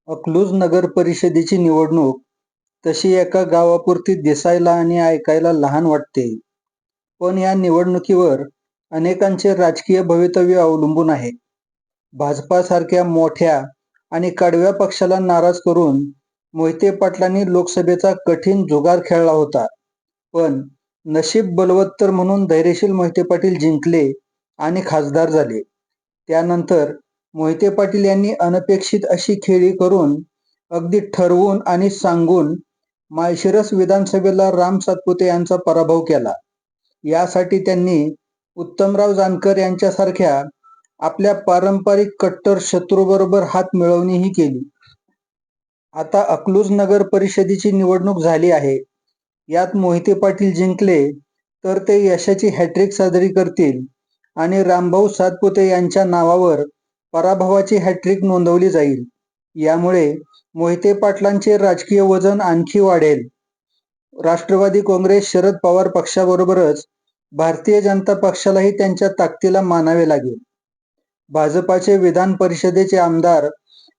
अकलूज नगर परिषदेची निवडणूक तशी एका गावापुरती दिसायला आणि ऐकायला लहान वाटते, पण या निवडणुकीवर अनेकांचे राजकीय भवितव्य अवलंबून आहे. भाजपासारख्या मोठ्या आणि कडव्या पक्षाला नाराज करून मोहिते पाटलांनी लोकसभेचा कठीण जुगार खेळला होता. पण नशीब बलवत्तर म्हणून धैर्यशील मोहिते पाटील जिंकले आणि खासदार झाले. त्यानंतर मोहिते पाटील यांनी अनपेक्षित अशी खेळी करून अगदी ठरवून आणि सांगून माळशिरस विधानसभेला राम सातपुते यांचा पराभव केला. यासाठी त्यांनी उत्तमराव जानकर यांच्यासारख्या आपल्या पारंपरिक कट्टर शत्रूबरोबर हात मिळवणीही केली. आता अकलूज नगर परिषदेची निवडणूक झाली आहे. यात मोहिते पाटील जिंकले तर ते यशाची हॅट्रिक साजरी करतील आणि रामभाऊ सातपुते यांच्या नावावर पराभवाची हॅट्रिक नोंदवली जाईल. यामुळे मोहिते पाटलांचे राजकीय वजन आणखी वाढेल. राष्ट्रवादी काँग्रेस शरद पवार पक्षाबरोबरच भारतीय जनता पक्षालाही त्यांच्या ताकदीला मानावे लागेल. भाजपाचे विधान परिषदेचे आमदार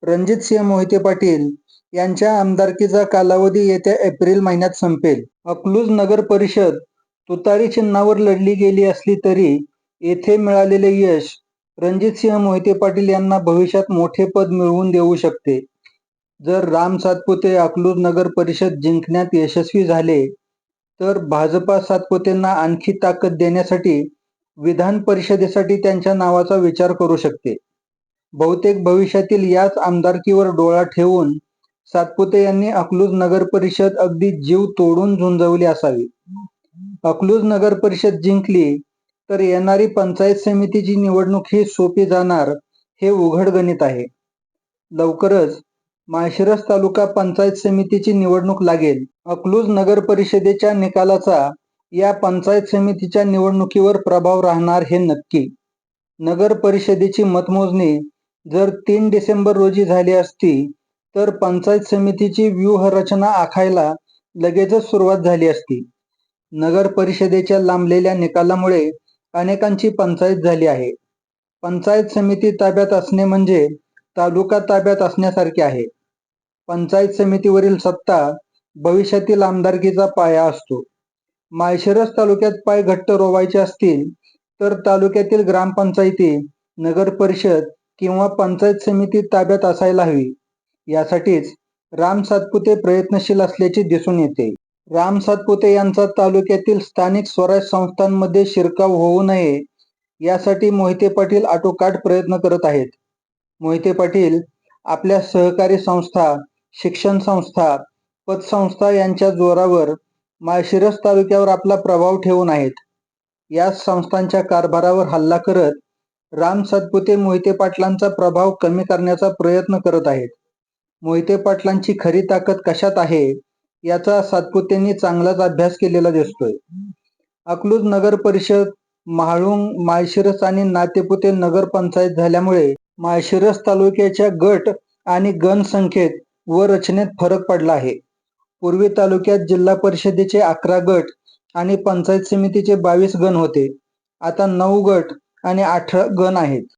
रणजितसिंह मोहिते पाटील यांच्या आमदारकीचा कालावधी येत्या एप्रिल महिन्यात संपेल. अकलूज नगर परिषद तुतारी चिन्हावर लढली गेली असली तरी येथे मिळालेले यश रणजितसिंह मोहिते पाटील यांना भविष्यात मोठे पद मिळवून देऊ शकते. जर राम सातपुते अकलूज नगर परिषद जिंकण्यात यशस्वी झाले तर भाजपा सातपुतेंना आणखी ताकद देण्यासाठी विधान परिषदेसाठी त्यांच्या नावाचा विचार करू शकते. बहुतेक भविष्यातील याच आमदारकीवर डोळा ठेवून सातपुते यांनी अकलूज नगर परिषद अगदी जीव तोडून झुंजवली असावी. अकलूज नगर परिषद जिंकली तर येणारी पंचायत समितीची निवडणूक ही सोपी जाणार हे उघड गणित आहे. लवकरच माळशिरस तालुका पंचायत समितीची निवडणूक लागेल. अकलूज नगर परिषदेच्या निकालाचा या पंचायत समितीच्या निवडणुकीवर प्रभाव राहणार हे नक्की. नगर परिषदेची मतमोजणी जर 3 डिसेंबर रोजी झाली असती तर पंचायत समितीची व्यूहरचना आखायला लगेचच सुरुवात झाली असती. नगर परिषदेच्या लांबलेल्या निकालामुळे अनेकांची पंचायत झाली आहे. पंचायत समिती ताब्यात असणे म्हणजे तालुका ताब्यात असण्यासारखे आहे. पंचायत समितीवरील सत्ता भविष्यातील आमदारकीचा पाया असतो. माळशिरस तालुक्यात पाय घट्ट रोवायचे असतील तर तालुक्यातील ग्रामपंचायती, नगर परिषद किंवा पंचायत समिती ताब्यात असायला हवी. यासाठीच राम सातपुते प्रयत्नशील असल्याचे दिसून येते. राम सातपुते यांचा तालुक्यातील स्थानिक स्वराज्य संस्थांमध्ये शिरकाव होऊ नये यासाठी मोहिते पाटील आटोकाट प्रयत्न करत आहेत. मोहिते पाटील आपल्या सहकारी संस्था, शिक्षण संस्था, पतसंस्था यांच्या जोरावर माळशिरस तालुक्यावर आपला प्रभाव ठेवून आहेत. या संस्थांच्या कारभारावर हल्ला करत राम सातपुते मोहिते पाटलांचा प्रभाव कमी करण्याचा प्रयत्न करत आहेत. मोहिते पाटलांची खरी ताकद कशात आहे याचा सातपुतेंनी चांगलाच अभ्यास केलेला दिसतोय. अकलूज नगर परिषद, महाळुंग, माळशिरस आणि नातेपुते नगर पंचायत झाल्यामुळे माळशिरस तालुक्याच्या गट आणि गण संख्येत व रचनेत फरक पडला आहे. पूर्वी तालुक्यात जिल्हा परिषदेचे 11 गट आणि पंचायत समितीचे 22 गण होते. आता 9 गट आणि 8 गण आहेत.